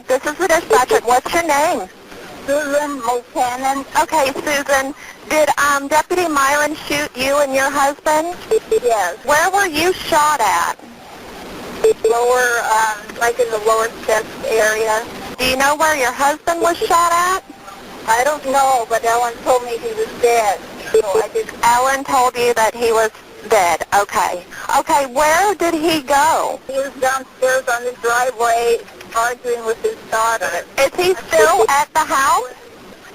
Okay, this is the dispatcher. What's your name? Susan Multanen. Okay, Susan, did Deputy Myron shoot you and your husband? Yes. Where were you shot at? Lower, like in the lower chest area. Do you know where your husband was shot at? I don't know, but Ellen told me he was dead. So I didn't. Ellen told you that he was dead. Okay. Okay, where did he go? He was downstairs on the driveway arguing with his daughter. Is he still at the house?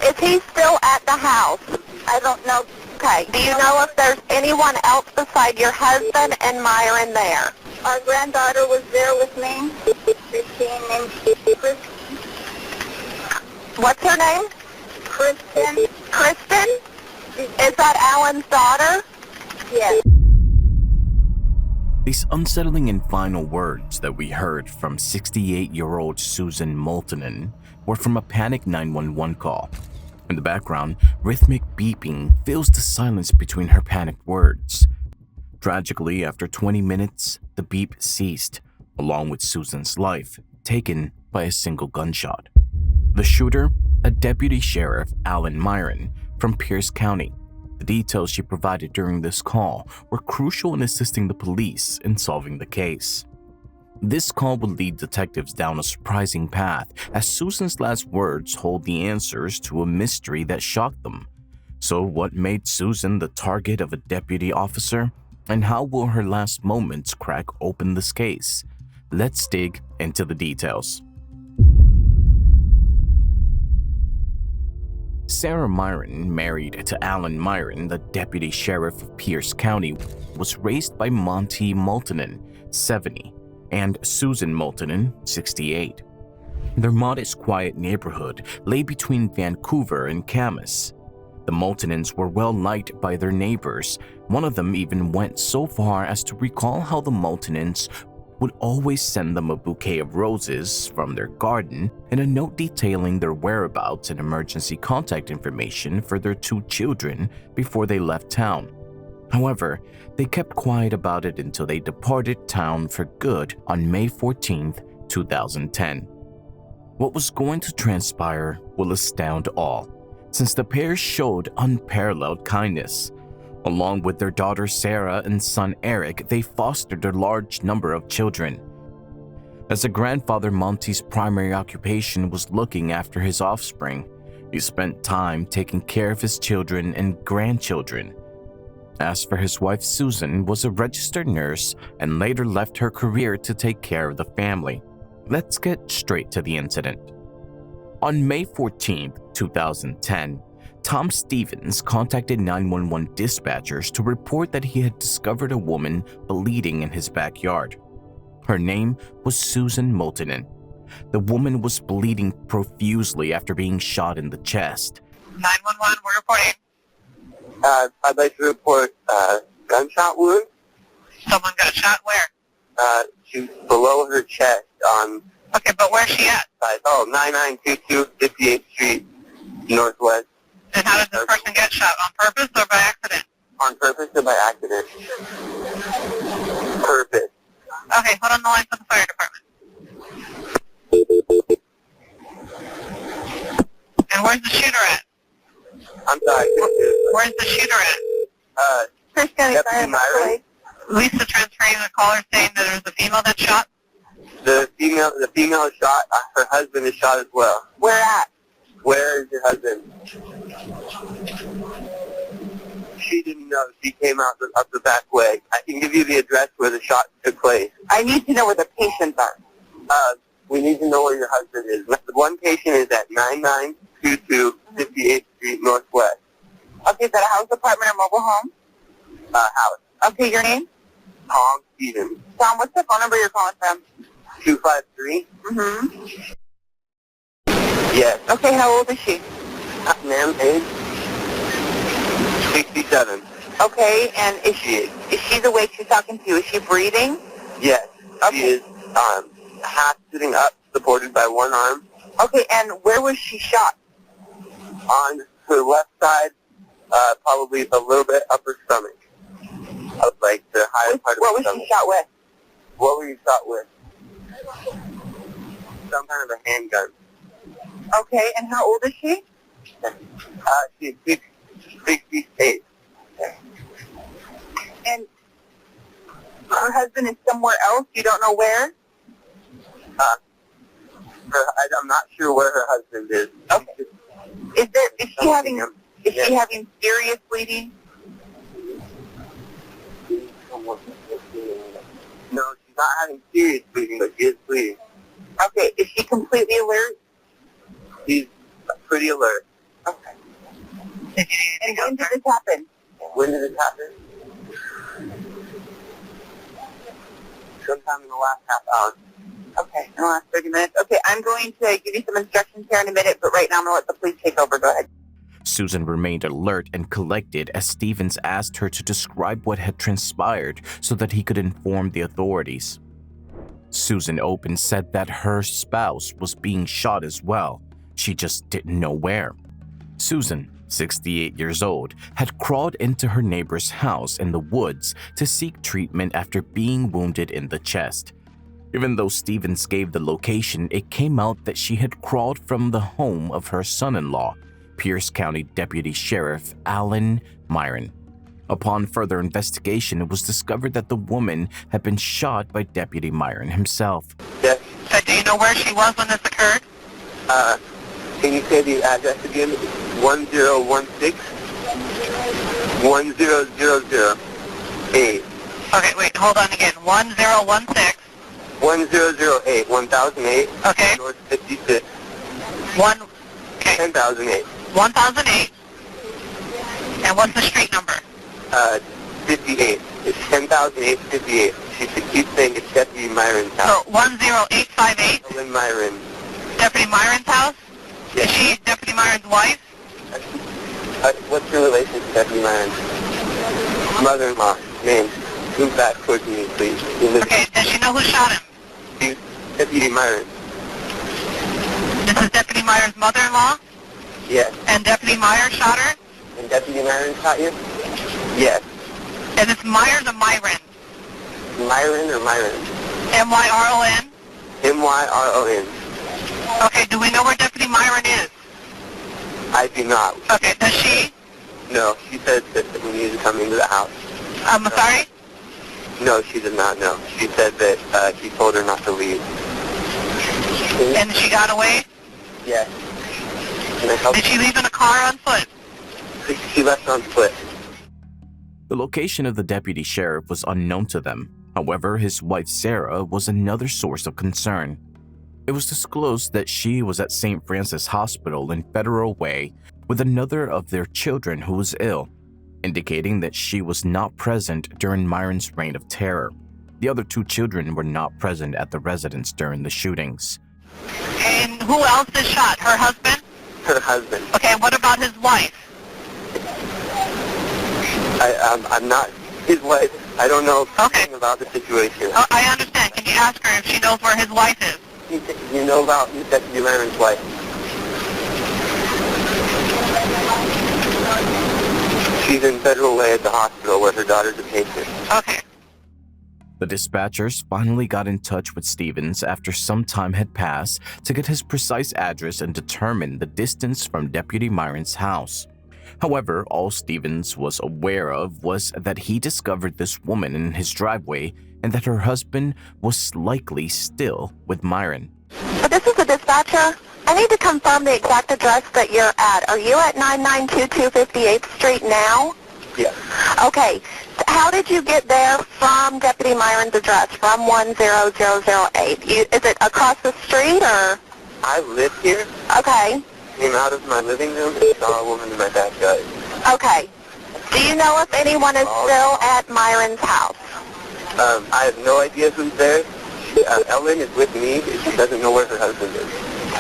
Is he still at the house? I don't know. Okay. Do you know if there's anyone else beside your husband and Myron there? Our granddaughter was there with me. Christine named Kristen. What's her name? Kristen. Kristen? Is that Alan's daughter? Yes. These unsettling and final words that we heard from 68-year-old Susan Multanen were from a panic 911 call. In the background, rhythmic beeping fills the silence between her panicked words. Tragically, after 20 minutes, the beep ceased, along with Susan's life, taken by a single gunshot. The shooter, a deputy sheriff, Alan Myron, from Pierce County. The details she provided during this call were crucial in assisting the police in solving the case. This call would lead detectives down a surprising path, as Susan's last words hold the answers to a mystery that shocked them. So what made Susan the target of a deputy officer? And how will her last moments crack open this case? Let's dig into the details. Sarah Myron, married to Alan Myron, the deputy sheriff of Pierce County, was raised by Monty Multanen, 70, and Susan Multanen, 68. Their modest, quiet neighborhood lay between Vancouver and Camas. The Multanens were well liked by their neighbors. One of them even went so far as to recall how the Multanens would always send them a bouquet of roses from their garden and a note detailing their whereabouts and emergency contact information for their 2 children before they left town. However, they kept quiet about it until they departed town for good on May 14, 2010. What was going to transpire will astound all, since the pair showed unparalleled kindness. Along with their daughter Sarah and son Eric, they fostered a large number of children. As a grandfather, Monty's primary occupation was looking after his offspring. He spent time taking care of his children and grandchildren. As for his wife, Susan was a registered nurse and later left her career to take care of the family. Let's get straight to the incident. On May 14, 2010, Tom Stevens contacted 911 dispatchers to report that he had discovered a woman bleeding in his backyard. Her name was Susan Multanen. The woman was bleeding profusely after being shot in the chest. 911, we're reporting. I'd like to report gunshot wound. Someone got shot where? She's below her chest on... Okay, but where's she at? 9922 58th Street, Northwest. And how did this person get shot? On purpose or by accident? On purpose or by accident? Purpose. Okay, hold on the line for the fire department. And where's the shooter at? I'm sorry. Where's the shooter at? Pierce County Deputy Myron. Lisa transferring the caller saying that there's a female that shot? The female is shot. Her husband is shot as well. Where at? Where is your husband? She didn't know. She came out up the back way. I can give you the address where the shot took place. I need to know where the patients are. We need to know where your husband is. The one patient is at 9922 58th Street Northwest. Okay, is that a house, apartment, or mobile home? House. Okay, your name? Tom Stevens. Tom, what's the phone number you're calling from? 253? Mm-hmm. Yes. Okay, how old is she? Ma'am, age 67. Okay, and is she awake? She's talking to you. Is she breathing? Yes. Okay. She is half sitting up, supported by one arm. Okay, and where was she shot? On her left side, probably a little bit upper stomach. Like the higher part of the stomach. What was she shot with? What were you shot with? some kind of a handgun. Okay, and how old is she? She's 68. And her husband is somewhere else? You don't know where? I'm not sure where her husband is. Okay. Is she having serious bleeding? No, she's not having serious bleeding, but she is bleeding. Okay, is she completely alert? She's pretty alert. Okay. And when did this happen? When did it happen? Sometime in the last half hour. Okay, in the last 30 minutes. Okay, I'm going to give you some instructions here in a minute, but right now I'm going to let the police take over. Go ahead. Susan remained alert and collected as Stevens asked her to describe what had transpired so that he could inform the authorities. Susan Open said that her spouse was being shot as well. She just didn't know where. Susan, 68 years old, had crawled into her neighbor's house in the woods to seek treatment after being wounded in the chest. Even though Stevens gave the location, it came out that she had crawled from the home of her son-in-law, Pierce County Deputy Sheriff Alan Myron. Upon further investigation, it was discovered that the woman had been shot by Deputy Myron himself. Yes. So do you know where she was when this occurred? Can you say the address again? 1016 10008. Okay, wait, hold on again. 1016. 1008, 1008. Okay. North 56. 10,008. 1008. And what's the street number? 58. It's 10,008, 58. She keeps saying it's Deputy Myron's house. So 10858? Ellen Myron. Deputy Myron's house? Yes. Is she Deputy Myron's wife? What's your relation to Deputy Myron's mother-in-law? Name. Move back towards me, please. Okay, does she know who shot him? She's Deputy Myron. This is Deputy Myron's mother-in-law? Yes. And Deputy Myron shot her? And Deputy Myron shot you? Yes. And it's Myers or Myron? Myron or Myron? M-Y-R-O-N? M-Y-R-O-N. Okay, do we know where Deputy Myron is? I do not. Okay, does she? No, she said that we needed to come into the house. I'm sorry? No, she did not know. She said that he told her not to leave. And she got away? Yes. Can I help? Did she leave in a car on foot? She left on foot. The location of the deputy sheriff was unknown to them. However, his wife Sarah was another source of concern. It was disclosed that she was at St. Francis Hospital in Federal Way with another of their children who was ill, indicating that she was not present during Myron's reign of terror. The other two children were not present at the residence during the shootings. And who else is shot? Her husband? Her husband. Okay, and what about his wife? I'm not his wife. I don't know anything about the situation. Oh, I understand. Can you ask her if she knows where his wife is? You know about Deputy Myron's wife? She's in Federal Way at the hospital where her daughter's a patient. Okay. The dispatchers finally got in touch with Stevens after some time had passed to get his precise address and determine the distance from Deputy Myron's house. However, all Stevens was aware of was that he discovered this woman in his driveway and that her husband was likely still with Myron. So this is the dispatcher. I need to confirm the exact address that you're at. Are you at 9922 58th Street now? Yes. Okay. How did you get there from Deputy Myron's address, from 10008? Is it across the street or? I live here. Okay. Came out of my living room and saw a woman in my backyard. Okay. Do you know if anyone is still at Myron's house? I have no idea who's there. Ellen is with me. She doesn't know where her husband is.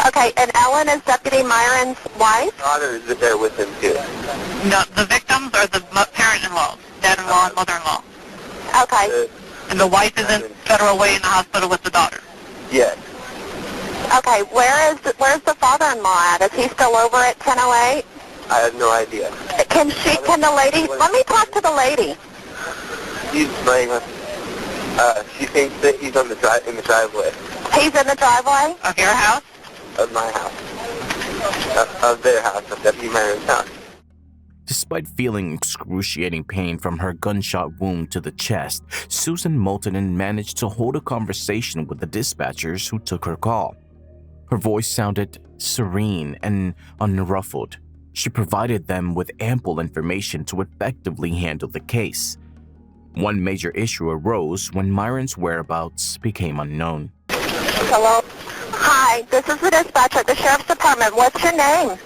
Okay, and Ellen is Deputy Myron's wife? Her daughter is there with him, too. No, the victims are the parent-in-law, dad-in-law and mother-in-law. Okay. And the wife is in Federal Way in the hospital with the daughter. Yes. Okay, where's the father-in-law at? Is he still over at 1008? I have no idea. Can the lady, let me talk to the lady. She's my She thinks that he's in the driveway. He's in the driveway? Of your house? Of my house. Of their house, of Deputy Myron's house. Despite feeling excruciating pain from her gunshot wound to the chest, Susan Multanen managed to hold a conversation with the dispatchers who took her call. Her voice sounded serene and unruffled. She provided them with ample information to effectively handle the case. One major issue arose when Myron's whereabouts became unknown. Hello? Hi, this is the dispatcher at the Sheriff's Department. What's your name?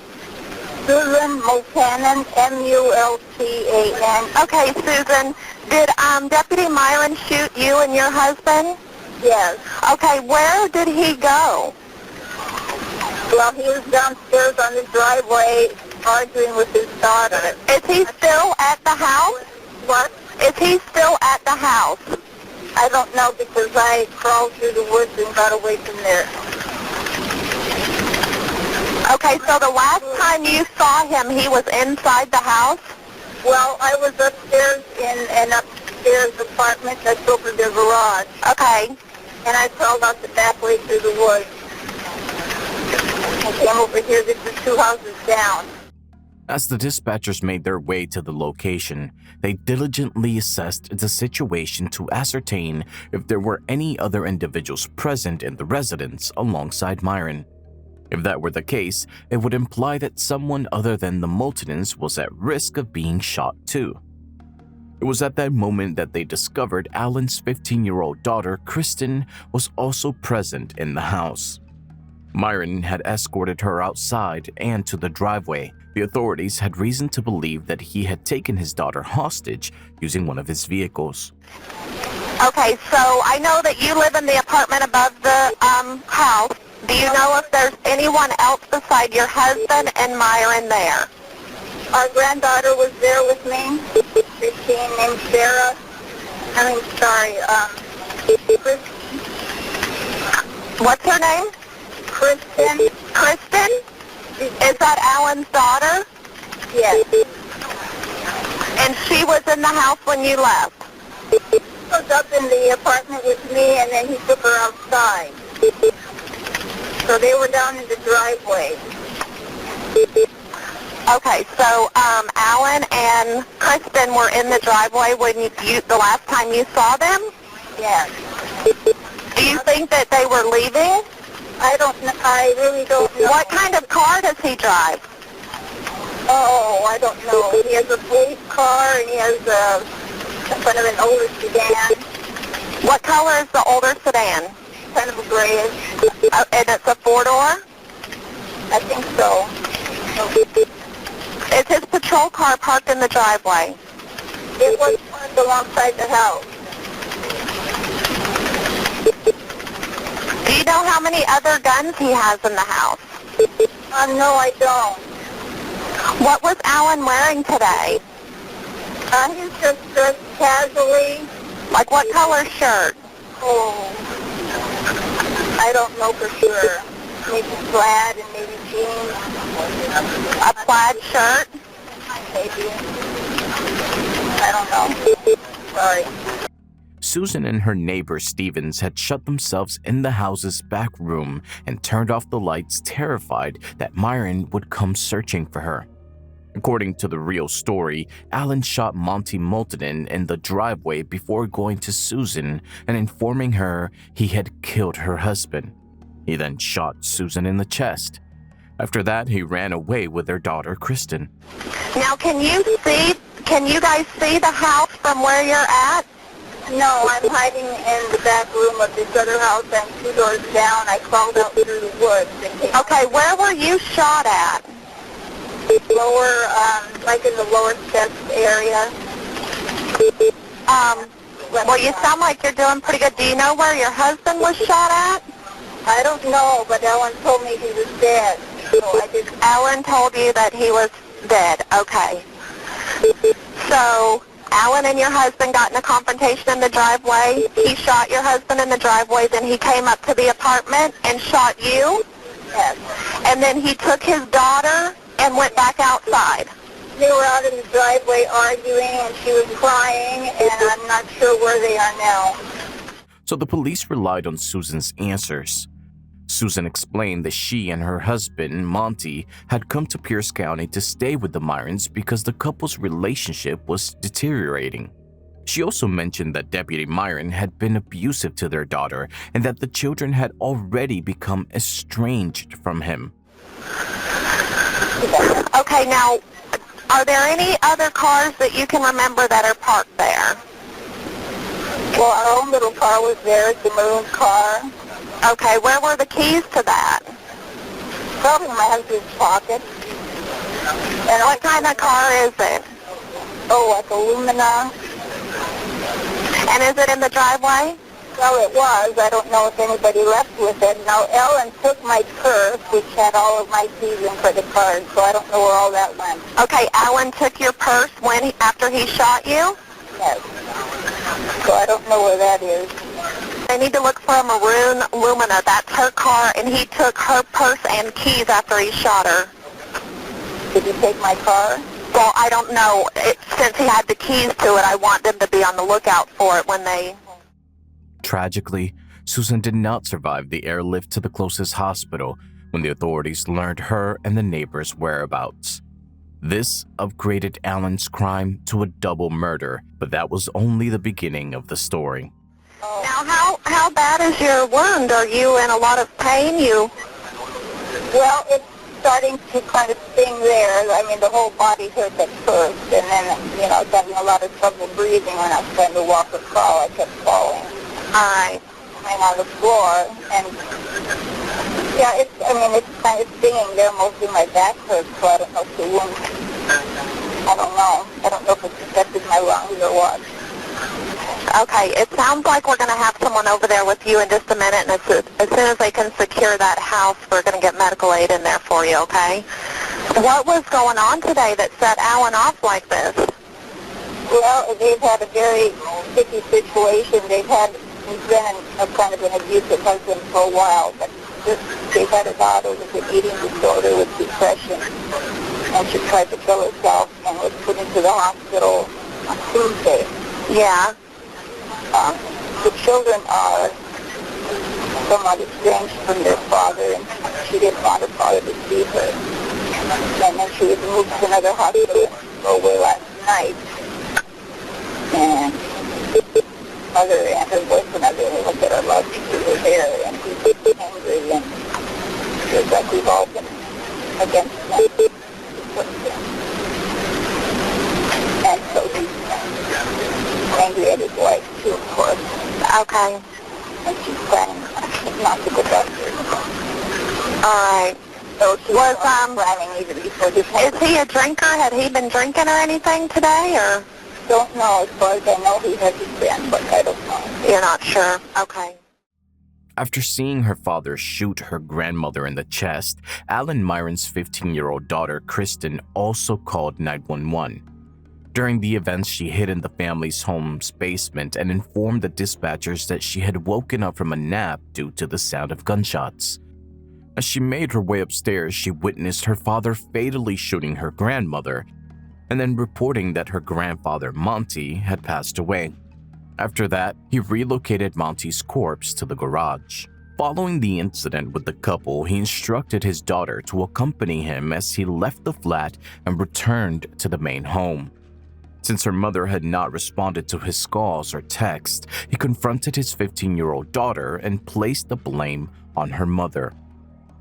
Susan Multanen, M-U-L-T-A-N. Okay, Susan, did Deputy Myron shoot you and your husband? Yes. Okay, where did he go? Well, he was downstairs on the driveway arguing with his daughter. Is he still at the house? What? Is he still at the house? I don't know because I crawled through the woods and got away from there. Okay, so the last time you saw him, he was inside the house? Well, I was upstairs in an upstairs apartment that's over the garage. Okay. And I crawled out the back way through the woods. I came over here. This is 2 houses down. As the dispatchers made their way to the location, they diligently assessed the situation to ascertain if there were any other individuals present in the residence alongside Myron. If that were the case, it would imply that someone other than the Multanens was at risk of being shot too. It was at that moment that they discovered Alan's 15-year-old daughter, Kristen, was also present in the house. Myron had escorted her outside and to the driveway. The authorities had reason to believe that he had taken his daughter hostage using one of his vehicles. Okay, so I know that you live in the apartment above the house. Do you know if there's anyone else beside your husband and Myron there? Our granddaughter was there with me. Christine named Sarah. What's her name? Kristen. Kristen? Is that Alan's daughter? Yes. And she was in the house when you left? He was up in the apartment with me, and then he took her outside. So they were down in the driveway. Okay, so Alan and Kristen were in the driveway when the last time you saw them? Yes. Do you think that they were leaving? I really don't know. What kind of car does he drive? Oh, I don't know. He has a police car, and he has kind of an older sedan. What color is the older sedan? Kind of a grayish. And it's a four-door? I think so. Is his patrol car parked in the driveway? It was parked alongside the house. Do you know how many other guns he has in the house? No, I don't. What was Alan wearing today? He's just dressed casually. Like what color shirt? Oh, I don't know for sure. Maybe plaid and maybe jeans. A plaid shirt? Maybe. I don't know. Sorry. Susan and her neighbor Stevens had shut themselves in the house's back room and turned off the lights, terrified that Myron would come searching for her. According to the real story, Alan shot Monty Multanen in the driveway before going to Susan and informing her he had killed her husband. He then shot Susan in the chest. After that, he ran away with their daughter, Kristen. Now, can you guys see the house from where you're at? No, I'm hiding in the back room of this other house. I'm 2 doors down. I crawled out through the woods. Okay, where were you shot at? Lower, like in the lower chest area. Well, you sound like you're doing pretty good. Do you know where your husband was shot at? I don't know, but Ellen told me he was dead. So I just... Alan told you that he was dead. Okay. So Alan and your husband got in a confrontation in the driveway. He shot your husband in the driveway. Then he came up to the apartment and shot you? Yes. And then he took his daughter and went back outside. They were out in the driveway arguing, and she was crying, and I'm not sure where they are now. so the police relied on Susan's answers. Susan explained that she and her husband, Monty, had come to Pierce County to stay with the Myrons because the couple's relationship was deteriorating. She also mentioned that Deputy Myron had been abusive to their daughter and that the children had already become estranged from him. Okay, now, are there any other cars that you can remember that are parked there? Well, our own little car was there, the maroon car. Okay, where were the keys to that? Probably in my husband's pocket. And what kind of car is it? Oh, like a Lumina. And is it in the driveway? Well, it was. I don't know if anybody left with it. Now, Ellen took my purse, which had all of my keys and credit cards, so I don't know where all that went. Okay, Alan took your purse after he shot you? Yes. So I don't know where that is. They need to look for a maroon Lumina. That's her car, and he took her purse and keys after he shot her. Did he take my car? Well, I don't know. Since he had the keys to it, I want them to be on the lookout for it when they... Tragically, Susan did not survive the airlift to the closest hospital when the authorities learned her and the neighbors' whereabouts. This upgraded Alan's crime to a double murder, but that was only the beginning of the story. Now, how bad is your wound? Are you in a lot of pain? Well, it's starting to kind of sting there. I mean, the whole body hurt at first, and then, I was having a lot of trouble breathing when I was trying to walk or crawl. I kept falling. All right. I'm on the floor, and, yeah, it's kind of stinging there. Mostly my back hurts, so I don't know if the wound, I don't know. I don't know if it's affected my lungs or what. Okay, it sounds like we're going to have someone over there with you in just a minute, and as soon as they can secure that house, we're going to get medical aid in there for you, okay? What was going on today that set Alan off like this? Well, they've had a very sticky situation. He's been kind of an abusive husband for a while, but they've had a daughter with an eating disorder with depression, and she tried to kill herself and was put into the hospital on Tuesday. Yeah. The children are somewhat estranged from their father, and she didn't want her father to see her. And then she was moved to another hospital and go away last night. And mother and her boyfriend are doing a little bit of love to her there, and he's angry, and feels like we've all been against him. And so he's angry at his wife, too, of course. Okay. And she's planning not to go back there. All right. So she was planning even before this happened. Is he a drinker? Had he been drinking or anything today, or? Don't know. As far as I know, he hasn't been, but I don't know. You're not sure? Okay. After seeing her father shoot her grandmother in the chest, Alan Myron's 15-year-old daughter, Kristen, also called 911. During the events, she hid in the family's home's basement and informed the dispatchers that she had woken up from a nap due to the sound of gunshots. As she made her way upstairs, she witnessed her father fatally shooting her grandmother and then reporting that her grandfather, Monty, had passed away. After that, he relocated Monty's corpse to the garage. Following the incident with the couple, he instructed his daughter to accompany him as he left the flat and returned to the main home. Since her mother had not responded to his calls or texts, he confronted his 15-year-old daughter and placed the blame on her mother.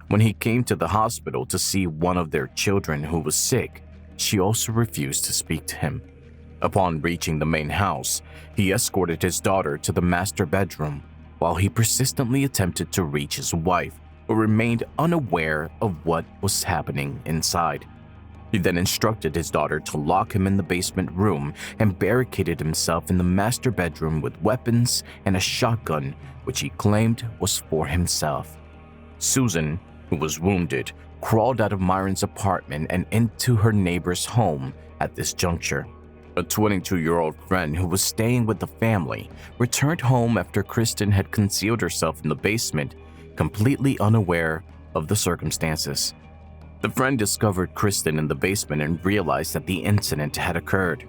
When he came to the hospital to see one of their children who was sick, she also refused to speak to him. Upon reaching the main house, he escorted his daughter to the master bedroom while he persistently attempted to reach his wife, who remained unaware of what was happening inside. He then instructed his daughter to lock him in the basement room and barricaded himself in the master bedroom with weapons and a shotgun, which he claimed was for himself. Susan, who was wounded, crawled out of Myron's apartment and into her neighbor's home at this juncture. A 22-year-old friend who was staying with the family returned home after Kristen had concealed herself in the basement, completely unaware of the circumstances. The friend discovered Kristen in the basement and realized that the incident had occurred.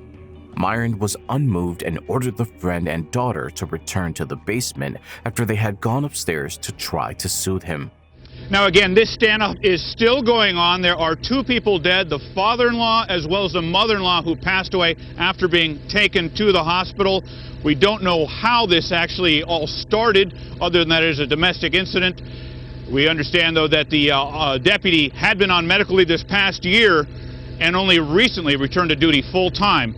Myron was unmoved and ordered the friend and daughter to return to the basement after they had gone upstairs to try to soothe him. Now again, this standoff is still going on. There are 2 people dead, the father-in-law as well as the mother-in-law who passed away after being taken to the hospital. We don't know how this actually all started, other than that it is a domestic incident. We understand, though, that the deputy had been on medical leave this past year and only recently returned to duty full-time.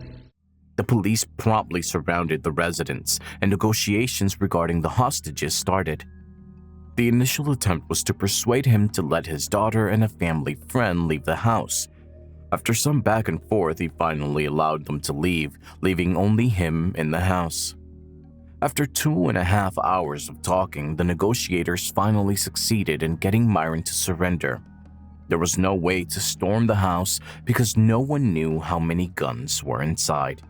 The police promptly surrounded the residence, and negotiations regarding the hostages started. The initial attempt was to persuade him to let his daughter and a family friend leave the house. After some back and forth, he finally allowed them to leave, leaving only him in the house. After 2.5 hours of talking, the negotiators finally succeeded in getting Myron to surrender. There was no way to storm the house because no one knew how many guns were inside.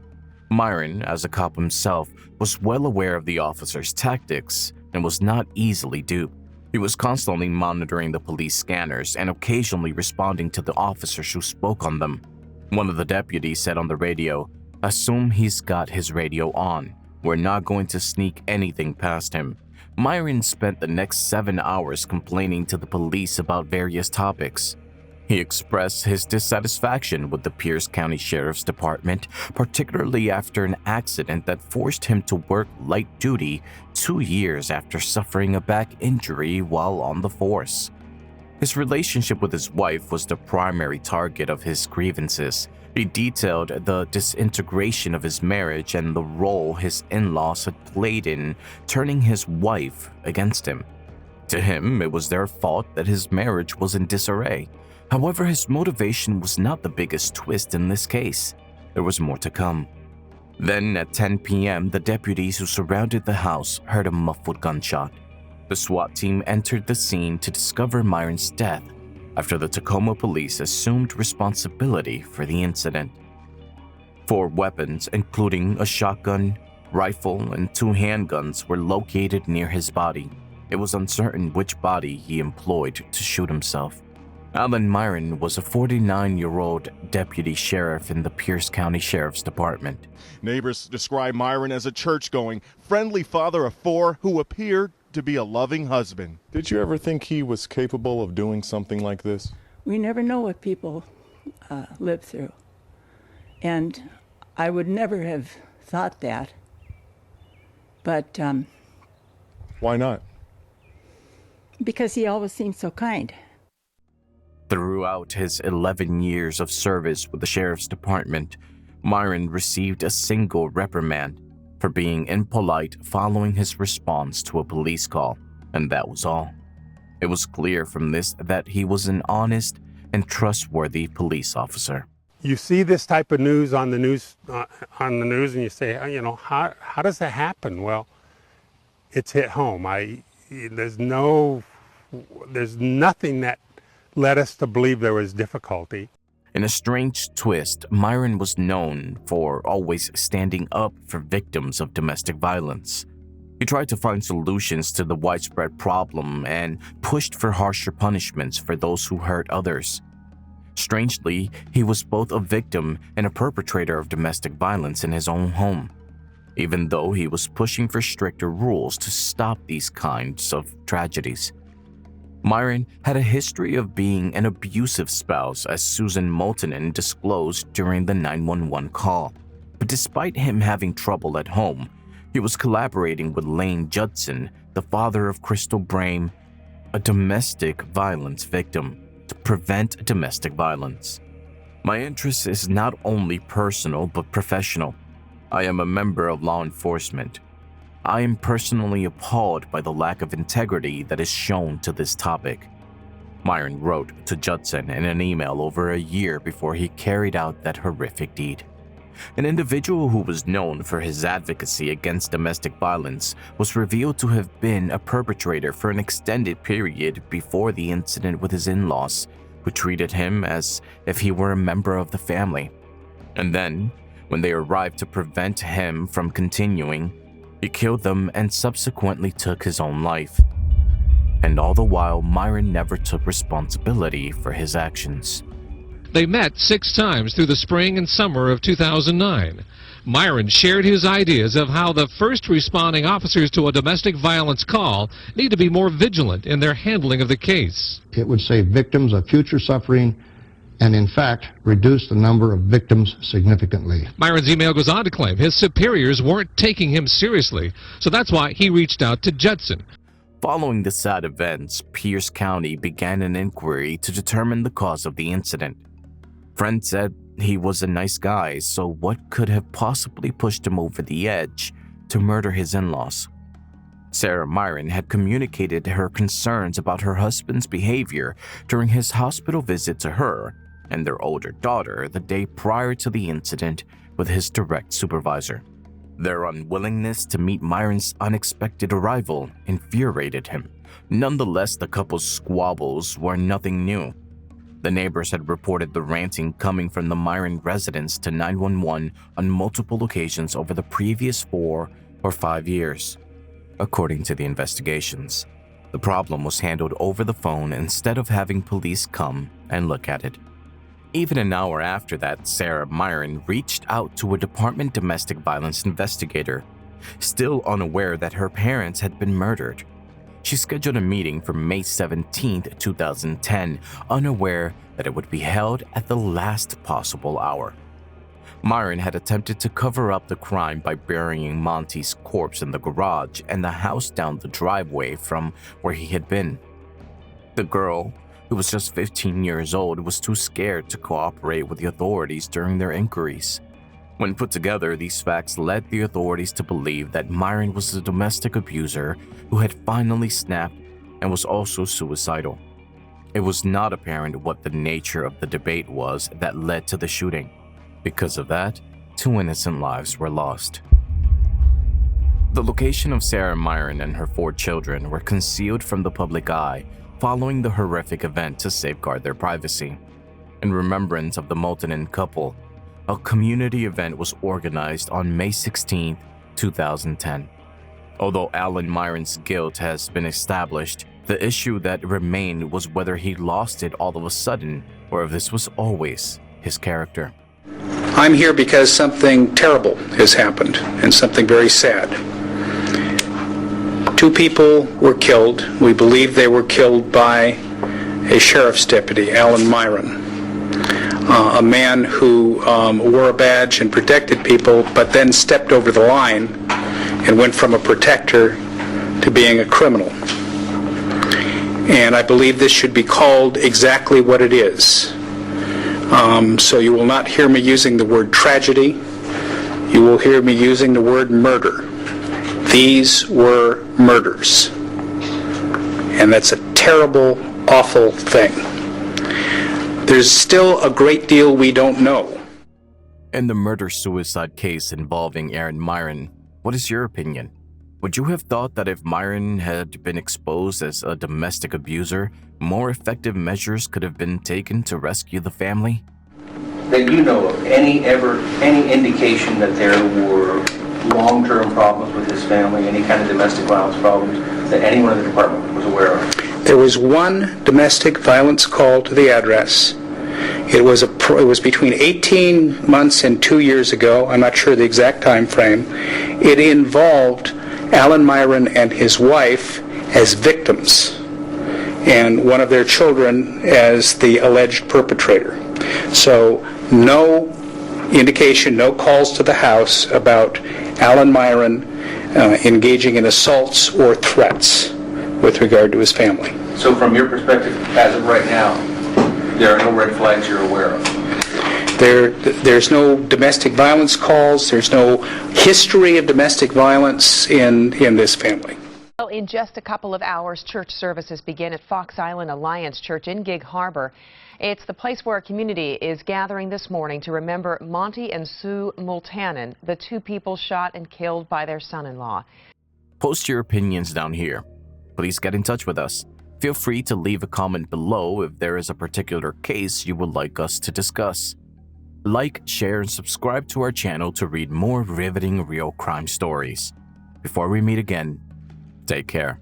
Myron, as a cop himself, was well aware of the officers' tactics and was not easily duped. He was constantly monitoring the police scanners and occasionally responding to the officers who spoke on them. One of the deputies said on the radio, "Assume he's got his radio on. We're not going to sneak anything past him." Myron spent the next 7 hours complaining to the police about various topics. He expressed his dissatisfaction with the Pierce County Sheriff's Department, particularly after an accident that forced him to work light duty 2 years after suffering a back injury while on the force. His relationship with his wife was the primary target of his grievances. He detailed the disintegration of his marriage and the role his in-laws had played in turning his wife against him. To him, it was their fault that his marriage was in disarray. However, his motivation was not the biggest twist in this case. There was more to come. Then, at 10 p.m., the deputies who surrounded the house heard a muffled gunshot. The SWAT team entered the scene to discover Myron's death after the Tacoma police assumed responsibility for the incident. 4 weapons, including a shotgun, rifle, and 2 handguns, were located near his body. It was uncertain which body he employed to shoot himself. Alan Myron was a 49-year-old deputy sheriff in the Pierce County Sheriff's Department. Neighbors describe Myron as a church-going, friendly father of 4 who appeared to be a loving husband. Did you ever think he was capable of doing something like this? We never know what people live through. And I would never have thought that. But Why not? because he always seemed so kind. Throughout his 11 years of service with the Sheriff's Department, Myron received a single reprimand for being impolite following his response to a police call, and that was all. It was clear from this that he was an honest and trustworthy police officer. You see this type of news on the news, and you say, how does that happen? Well, it's hit home. There's nothing that led us to believe there was difficulty. In a strange twist, Myron was known for always standing up for victims of domestic violence. He tried to find solutions to the widespread problem and pushed for harsher punishments for those who hurt others. Strangely, he was both a victim and a perpetrator of domestic violence in his own home, even though he was pushing for stricter rules to stop these kinds of tragedies. Myron had a history of being an abusive spouse, as Susan Multanen disclosed during the 911 call. But despite him having trouble at home, he was collaborating with Lane Judson, the father of Crystal Brame, a domestic violence victim, to prevent domestic violence. My interest is not only personal but professional. I am a member of law enforcement. I am personally appalled by the lack of integrity that is shown to this topic. Myron wrote to Judson in an email over a year before he carried out that horrific deed. An individual who was known for his advocacy against domestic violence was revealed to have been a perpetrator for an extended period before the incident with his in-laws, who treated him as if he were a member of the family. And then, when they arrived to prevent him from continuing, he killed them and subsequently took his own life. And all the while, Myron never took responsibility for his actions. They met 6 times through the spring and summer of 2009. Myron shared his ideas of how the first responding officers to a domestic violence call need to be more vigilant in their handling of the case. It would save victims of future suffering and, in fact, reduce the number of victims significantly. Myron's email goes on to claim his superiors weren't taking him seriously, so that's why he reached out to Judson. Following the sad events, Pierce County began an inquiry to determine the cause of the incident. Friends said he was a nice guy, so what could have possibly pushed him over the edge to murder his in-laws? Sarah Myron had communicated her concerns about her husband's behavior during his hospital visit to her and their older daughter the day prior to the incident with his direct supervisor. Their unwillingness to meet Myron's unexpected arrival infuriated him. Nonetheless, the couple's squabbles were nothing new. The neighbors had reported the ranting coming from the Myron residence to 911 on multiple occasions over the previous 4 or 5 years. According to the investigations, the problem was handled over the phone instead of having police come and look at it. Even an hour after that, Sarah Myron reached out to a department domestic violence investigator, still unaware that her parents had been murdered. She scheduled a meeting for May 17, 2010, unaware that it would be held at the last possible hour. Myron had attempted to cover up the crime by burying Monty's corpse in the garage and the house down the driveway from where he had been. The girl, who was just 15 years old, was too scared to cooperate with the authorities during their inquiries. When put together, these facts led the authorities to believe that Myron was a domestic abuser who had finally snapped and was also suicidal. It was not apparent what the nature of the debate was that led to the shooting. Because of that, 2 innocent lives were lost. The location of Sarah Myron and her 4 children were concealed from the public eye following the horrific event to safeguard their privacy. In remembrance of the Multanen couple, a community event was organized on May 16, 2010. Although Alan Myron's guilt has been established, the issue that remained was whether he lost it all of a sudden or if this was always his character. I'm here because something terrible has happened and something very sad. 2 people were killed. We believe they were killed by a sheriff's deputy, Alan Myron, a man who wore a badge and protected people, but then stepped over the line and went from a protector to being a criminal. And I believe this should be called exactly what it is. So you will not hear me using the word tragedy. You will hear me using the word murder. These were murders. And that's a terrible, awful thing. There's still a great deal we don't know. In the murder-suicide case involving Aaron Myron, what is your opinion? Would you have thought that if Myron had been exposed as a domestic abuser, more effective measures could have been taken to rescue the family? That you know of any indication that there were long-term problems with his family, any kind of domestic violence problems that anyone in the department was aware of? There was one domestic violence call to the address. It was between 18 months and 2 years ago. I'm not sure the exact time frame. It involved Alan Myron and his wife as victims and one of their children as the alleged perpetrator. So no indication, no calls to the house about Alan Myron engaging in assaults or threats with regard to his family. So from your perspective, as of right now, there are no red flags you're aware of? There's no domestic violence calls. There's no history of domestic violence in this family. Well, in just a couple of hours, church services begin at Fox Island Alliance Church in Gig Harbor. It's the place where a community is gathering this morning to remember Monty and Sue Multanen, the 2 people shot and killed by their son-in-law. Post your opinions down here. Please get in touch with us. Feel free to leave a comment below if there is a particular case you would like us to discuss. Like, share, and subscribe to our channel to read more riveting real crime stories. Before we meet again, take care.